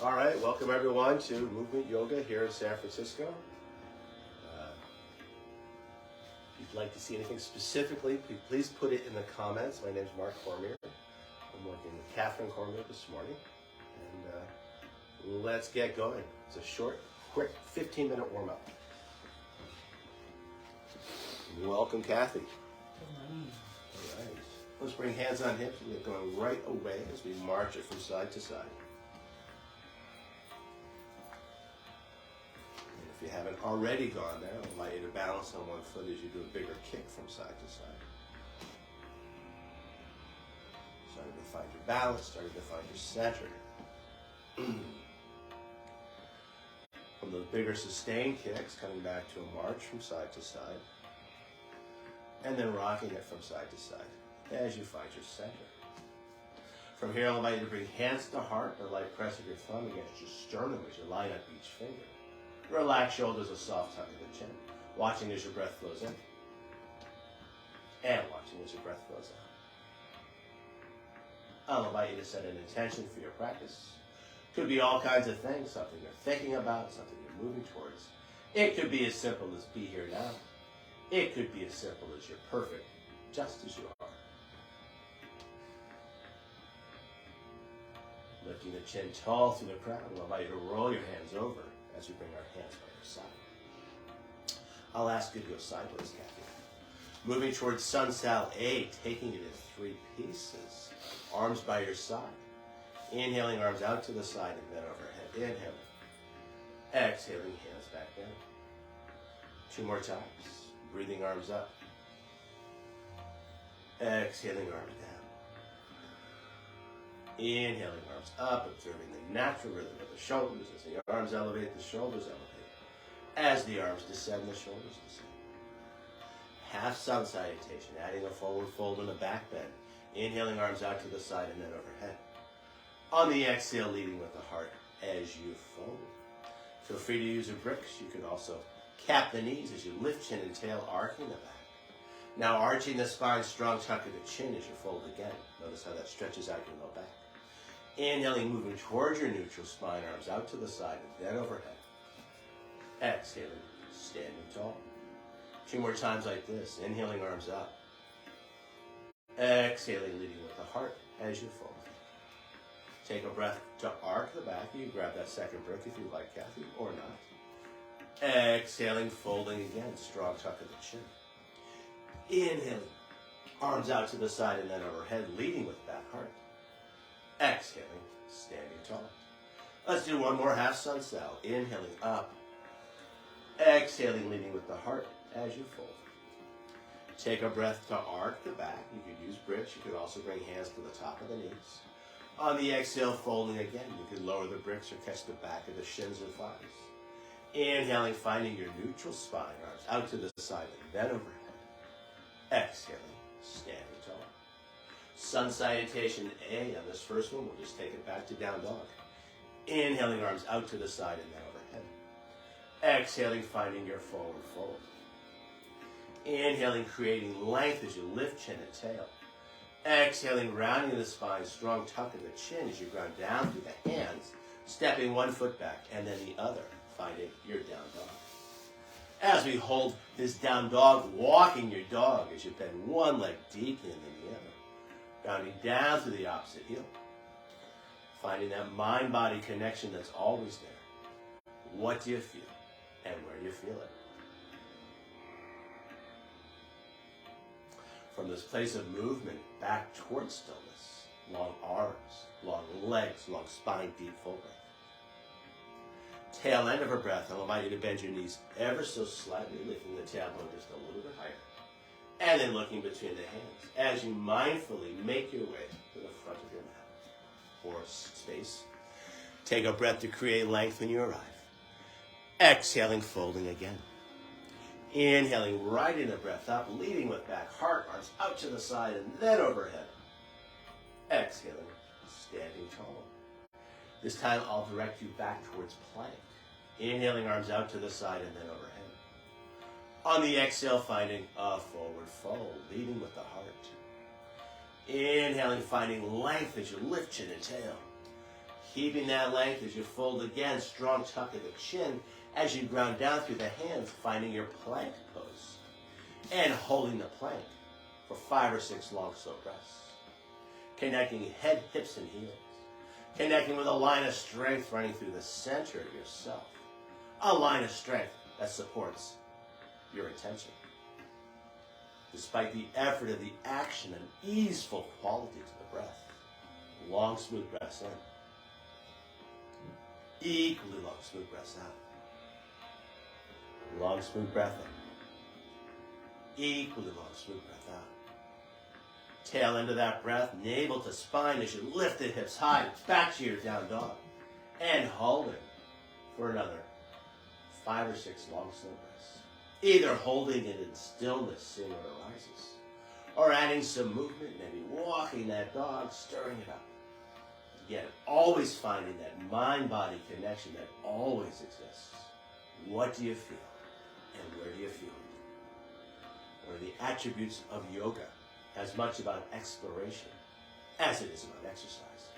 All right, welcome everyone to Movement Yoga here in San Francisco. If you'd like to see anything specifically, please put it in the comments. My name's Mark Cormier. I'm working with Catherine Cormier this morning. And let's get going. It's a short, quick 15-minute warm-up. Welcome, Kathy. Good morning. All right. Let's bring hands on hips. We're going right away as we march it from side to side. If you haven't already gone there, I'll invite you to balance on one foot as you do a bigger kick from side to side. Starting to find your balance, starting to find your center. From those bigger sustained kicks, coming back to a march from side to side. And then rocking it from side to side as you find your center. From here, I'll invite you to bring hands to heart, a light press of your thumb against your sternum as you line up each finger. Relax shoulders, a soft tuck of the chin. Watching as your breath flows in. And watching as your breath flows out. I'll invite you to set an intention for your practice. Could be all kinds of things, something you're thinking about, something you're moving towards. It could be as simple as be here now. It could be as simple as you're perfect, just as you are. Lifting the chin tall through the crown, I'll invite you to roll your hands over as we bring our hands by your side. I'll ask you to go sideways, Kathy. Moving towards Sun Sal A, taking it in 3 pieces. Arms by your side. Inhaling, arms out to the side and then overhead. Inhaling. Exhaling, hands back down. 2 more times. Breathing, arms up. Exhaling, arms down. Inhaling, arms up, observing the natural rhythm of the shoulders. As the arms elevate, the shoulders elevate. As the arms descend, the shoulders descend. Half sun salutation, adding a forward fold and a back bend. Inhaling, arms out to the side and then overhead. On the exhale, leading with the heart as you fold. Feel free to use your bricks. You can also cap the knees as you lift chin and tail, arcing the back. Now arching the spine, strong tuck of the chin as you fold again. Notice how that stretches out your low back. Inhaling, moving towards your neutral spine, arms out to the side and then overhead. Exhaling, standing tall. 2 more times like this. Inhaling, arms up. Exhaling, leading with the heart as you fold. Take a breath to arc the back. You can grab that second brick if you like, Kathy, or not. Exhaling, folding again, strong tuck of the chin. Inhaling, arms out to the side and then overhead, leading with that heart. Exhaling, standing tall. Let's do one more half sun sal. Inhaling up. Exhaling, leading with the heart as you fold. Take a breath to arc the back. You could use bricks. You could also bring hands to the top of the knees. On the exhale, folding again. You could lower the bricks or catch the back of the shins and thighs. Inhaling, finding your neutral spine, arms out to the side and then overhead. Exhaling, standing tall. Sun salutation A on this first one. We'll just take it back to down dog. Inhaling, arms out to the side and then overhead. Exhaling, finding your forward fold. Inhaling, creating length as you lift chin and tail. Exhaling, rounding the spine, strong tuck of the chin as you ground down through the hands, stepping 1 foot back and then the other, finding your down dog. As we hold this down dog, walking your dog as you bend 1 leg deep in the other. Rounding down through the opposite heel. Finding that mind-body connection that's always there. What do you feel? And where do you feel it? From this place of movement, back towards stillness. Long arms, long legs, long spine, deep full breath. Tail end of her breath, I'll invite you to bend your knees ever so slightly, lifting the tailbone just a little bit higher. And then looking between the hands as you mindfully make your way to the front of your mat or space. Take a breath to create length when you arrive. Exhaling, folding again. Inhaling, right in the breath up, leading with back, heart, arms out to the side and then overhead. Exhaling, standing tall. This time I'll direct you back towards plank. Inhaling, arms out to the side and then overhead. On the exhale, finding a forward fold, leading with the heart. Inhaling, finding length as you lift chin and tail. Keeping that length as you fold again, strong tuck of the chin as you ground down through the hands, finding your plank pose. And holding the plank for 5 or 6 long, slow breaths. Connecting head, hips, and heels. Connecting with a line of strength running through the center of yourself. A line of strength that supports your intention. Despite the effort of the action, an easeful quality to the breath. Long, smooth breaths in. Equally long, smooth breaths out. Long, smooth breath in. Equally long, smooth breath out. Tail end of that breath, navel to spine as you lift the hips high, back to your down dog. And holding for another 5 or 6 long, slow breaths. Either holding it in stillness, seeing where it arises, or adding some movement, maybe walking that dog, stirring it up. Again, always finding that mind-body connection that always exists. What do you feel? And where do you feel it? One of the attributes of yoga, as much about exploration as it is about exercise.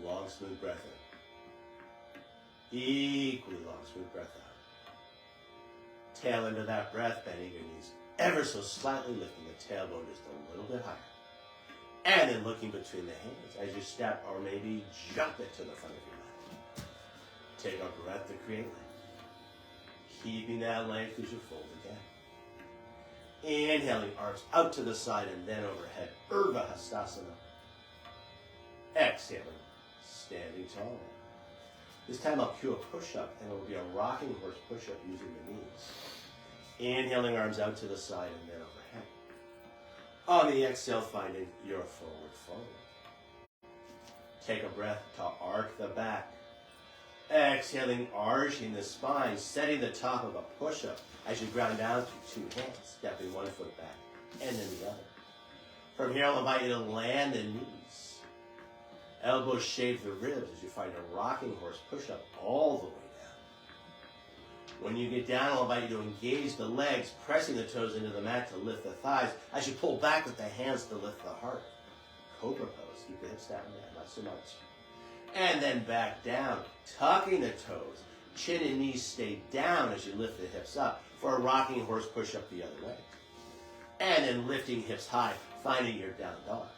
Long, smooth breath in. Equally long, smooth breath out. Tail end of that breath, bending your knees ever so slightly, lifting the tailbone just a little bit higher. And then looking between the hands as you step or maybe jump it to the front of your mat. Take a breath to create length. Keeping that length as you fold again. Inhaling, arms out to the side and then overhead. Urdhva Hastasana. Exhaling, standing tall. This time I'll cue a push-up, and it will be a rocking horse push-up using the knees. Inhaling, arms out to the side and then overhead. On the exhale, finding your forward fold. Take a breath to arc the back. Exhaling, arching the spine, setting the top of a push-up as you ground down through 2 hands, stepping 1 foot back and then the other. From here, I'll invite you to land the knees. Elbows shave the ribs as you find a rocking horse push-up all the way down. When you get down, I'll invite you to engage the legs, pressing the toes into the mat to lift the thighs as you pull back with the hands to lift the heart. Cobra pose. Keep the hips down there, not so much. And then back down, tucking the toes. Chin and knees stay down as you lift the hips up for a rocking horse push-up the other way. And then lifting hips high, finding your down dog.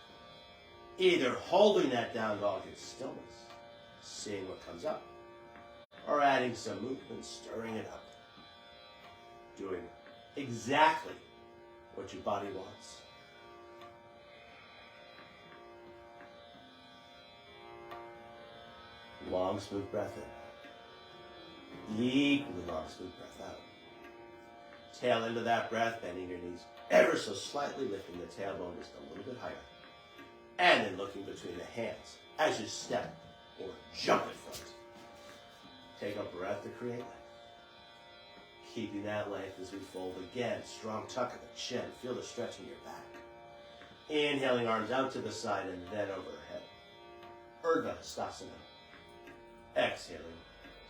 Either holding that down dog in stillness, seeing what comes up, or adding some movement, stirring it up. Doing exactly what your body wants. Long, smooth breath in. Equally long, smooth breath out. Tail end of that breath, bending your knees ever so slightly, lifting the tailbone just a little bit higher. And then looking between the hands as you step or jump in front. Take a breath to create length. Keeping that length as we fold again. Strong tuck of the chin. Feel the stretch in your back. Inhaling, arms out to the side and then overhead. Urdhva Hastasana. Exhaling,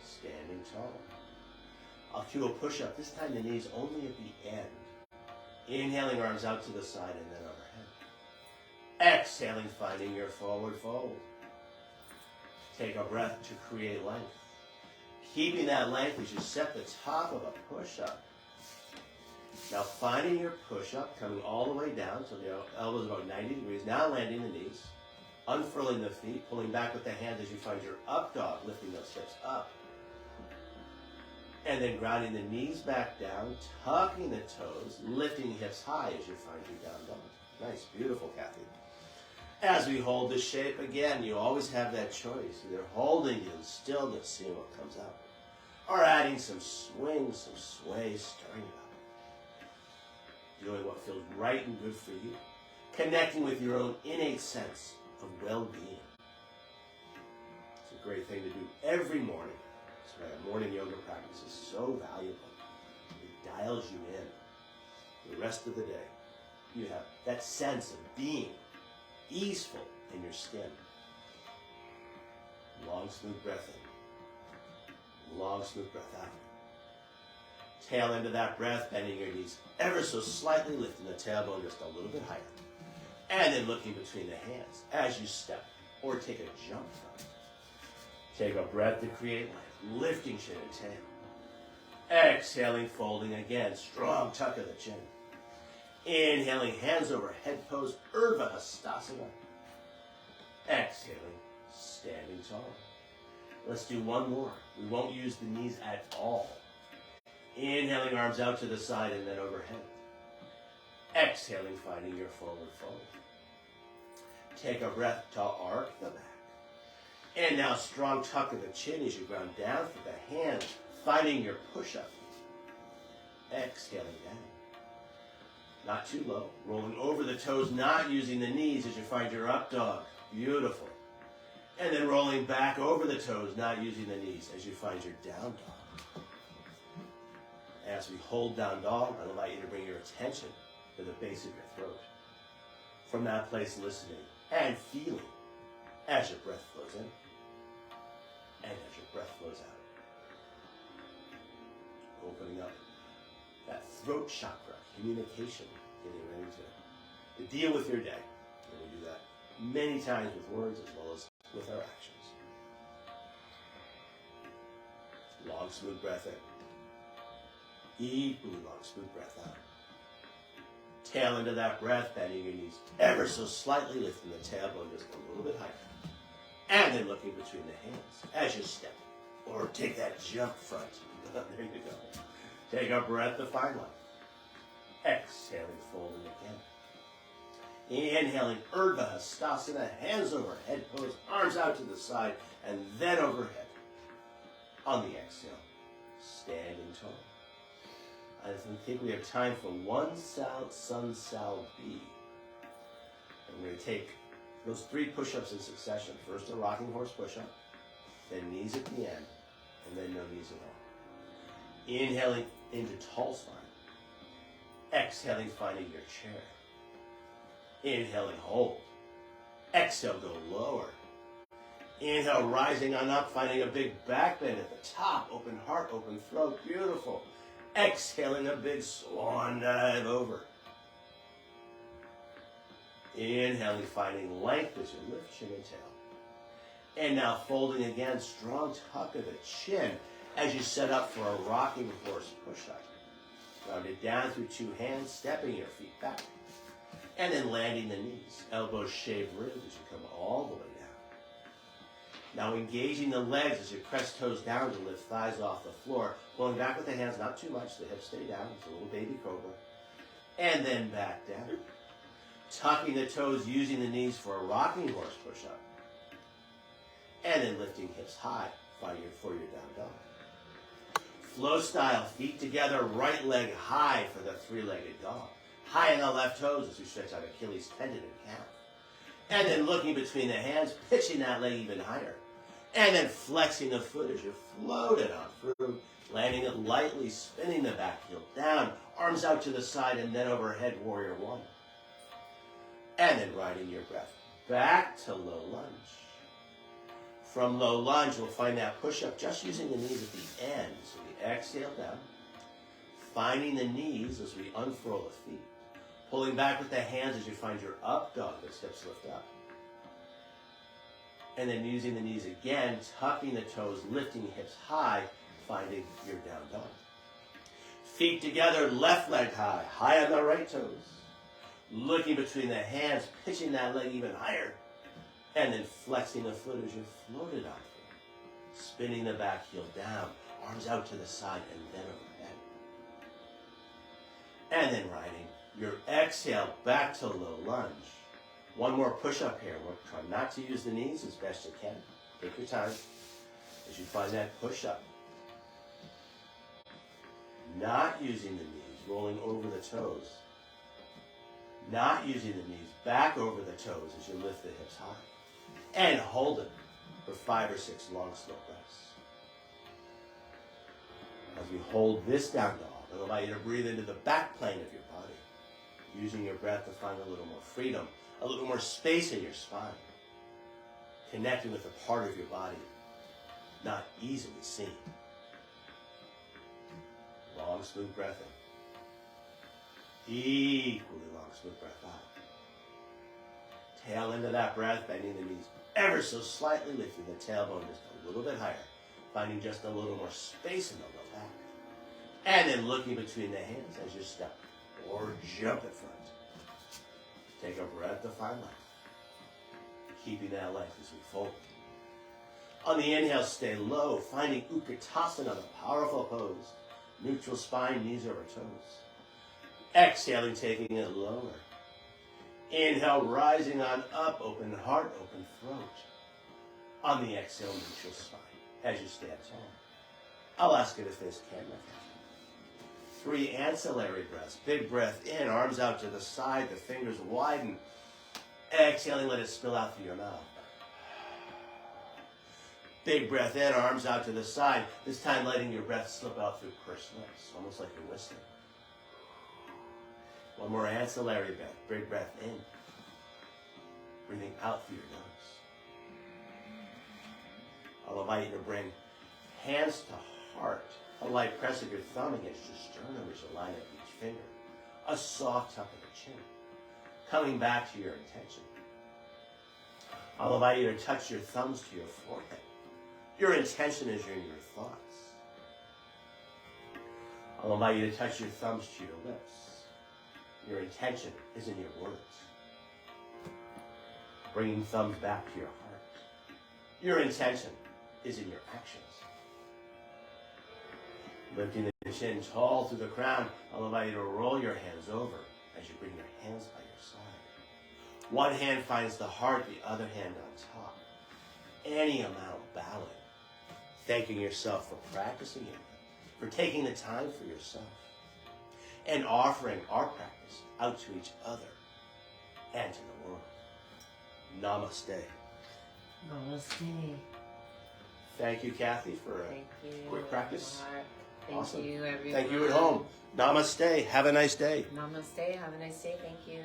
standing tall. I'll cue a push-up. This time the knees only at the end. Inhaling, arms out to the side and then overhead. Exhaling, finding your forward fold. Take a breath to create length. Keeping that length as you set the top of a push-up. Now finding your push-up, coming all the way down so the elbows about 90 degrees. Now landing the knees. Unfurling the feet, pulling back with the hands as you find your up dog, lifting those hips up. And then grounding the knees back down, tucking the toes, lifting hips high as you find your down dog. Nice, beautiful, Kathy. As we hold this shape, again, you always have that choice. Either holding in stillness, seeing what comes out, or adding some swing, some sway, stirring it up. Doing what feels right and good for you. Connecting with your own innate sense of well-being. It's a great thing to do every morning. That's why a morning yoga practice is so valuable. It dials you in. The rest of the day, you have that sense of being easeful in your skin. Long, smooth breath in. Long, smooth breath out. Tail end of that breath, bending your knees ever so slightly, lifting the tailbone just a little bit higher. And then looking between the hands as you step or take a jump from. Take a breath to create life, lifting chin and tail. Exhaling, folding again, strong tuck of the chin. Inhaling, hands over head pose, Urdhva Hastasana. Exhaling, standing tall. Let's do one more. We won't use the knees at all. Inhaling, arms out to the side and then overhead. Exhaling, finding your forward fold. Take a breath to arc the back. And now strong tuck of the chin as you ground down through the hands, finding your push-up. Exhaling down. Not too low. Rolling over the toes, not using the knees as you find your up dog. Beautiful. And then rolling back over the toes, not using the knees as you find your down dog. As we hold down dog, I'd invite you to bring your attention to the base of your throat. From that place, listening and feeling as your breath flows in and as your breath flows out. Opening up that throat chakra, communication, getting ready to deal with your day. And we do that many times with words as well as with our actions. Long, smooth breath in. Equally long, smooth breath out. Tail into that breath, bending your knees ever so slightly, lifting the tailbone just a little bit higher. And then looking between the hands as you step or take that jump front. There you go. Take a breath to find life. Exhaling, folding again. Inhaling, Urdhva Hastasana, hands over head pose, arms out to the side, and then overhead. On the exhale, standing tall. I think we have time for one Sun Sal B. And we're going to take those 3 push-ups in succession. First a rocking horse push-up, then knees at the end, and then no knees at all. Inhaling into tall spine. Exhaling, finding your chair. Inhaling, hold. Exhale, go lower. Inhale, rising on up, finding a big back bend at the top. Open heart, open throat. Beautiful. Exhaling, a big swan dive over. Inhaling, finding length as you lift chin and tail. And now folding again, strong tuck of the chin as you set up for a rocking horse push-up. Rounded down through 2 hands, stepping your feet back. And then landing the knees. Elbows shave ribs as you come all the way down. Now engaging the legs as you press toes down to lift thighs off the floor. Pulling back with the hands, not too much. The hips stay down. It's a little baby cobra. And then back down. Tucking the toes, using the knees for a rocking horse push-up. And then lifting hips high for your down dog. Flow style, feet together, right leg high for the 3-legged dog. High in the left toes as we stretch out Achilles tendon and calf. And then looking between the hands, pitching that leg even higher. And then flexing the foot as you float it on through, landing it lightly, spinning the back heel down, arms out to the side, and then overhead, warrior 1. And then riding your breath back to low lunge. From low lunge, we'll find that push-up just using the knees at the end. So we exhale down, finding the knees as we unfurl the feet. Pulling back with the hands as you find your up dog as hips lift up. And then using the knees again, tucking the toes, lifting hips high, finding your down dog. Feet together, left leg high, high on the right toes. Looking between the hands, pitching that leg even higher. And then flexing the foot as you float it out. Spinning the back heel down, arms out to the side, and then overhead. And then riding your exhale back to low lunge. One more push-up here. We'll try not to use the knees as best you can. Take your time as you find that push-up. Not using the knees, rolling over the toes. Not using the knees, back over the toes as you lift the hips high. And hold it for 5 or 6 long, slow breaths. As we hold this down dog, it'll allow you to breathe into the back plane of your body, using your breath to find a little more freedom, a little more space in your spine, connecting with a part of your body not easily seen. Long, smooth breath in. Equally long, smooth breath out. Tail into that breath, bending the knees ever so slightly, lifting the tailbone just a little bit higher, finding just a little more space in the low back. And then looking between the hands as you step or jump in front. Take a breath to find length. Keeping that length as we fold. On the inhale, stay low, finding Utkatasana, the powerful pose. Neutral spine, knees over toes. Exhaling, taking it lower. Inhale, rising on up, open heart, open throat. On the exhale, neutral spine as you stand tall. I'll ask you to face camera. 3 ancillary breaths. Big breath in, arms out to the side, the fingers widen. Exhaling, let it spill out through your mouth. Big breath in, arms out to the side. This time letting your breath slip out through pursed lips, almost like you're whistling. One more ancillary breath. Big breath in. Breathing out through your nose. I'll invite you to bring hands to heart. A light press of your thumb against your sternum as you line up each finger. A soft tuck of the chin. Coming back to your intention. I'll invite you to touch your thumbs to your forehead. Your intention is in your thoughts. I'll invite you to touch your thumbs to your lips. Your intention is in your words. Bringing thumbs back to your heart. Your intention is in your actions. Lifting the chin tall through the crown, I'll invite you to roll your hands over as you bring your hands by your side. One hand finds the heart, the other hand on top. Any amount bowing. Thanking yourself for practicing it, for taking the time for yourself, and offering our practice out to each other and to the world. Namaste. Namaste. Thank you, Kathy, for a quick practice. Thank you, everyone. Thank you at home. Namaste. Have a nice day. Namaste. Have a nice day. Thank you.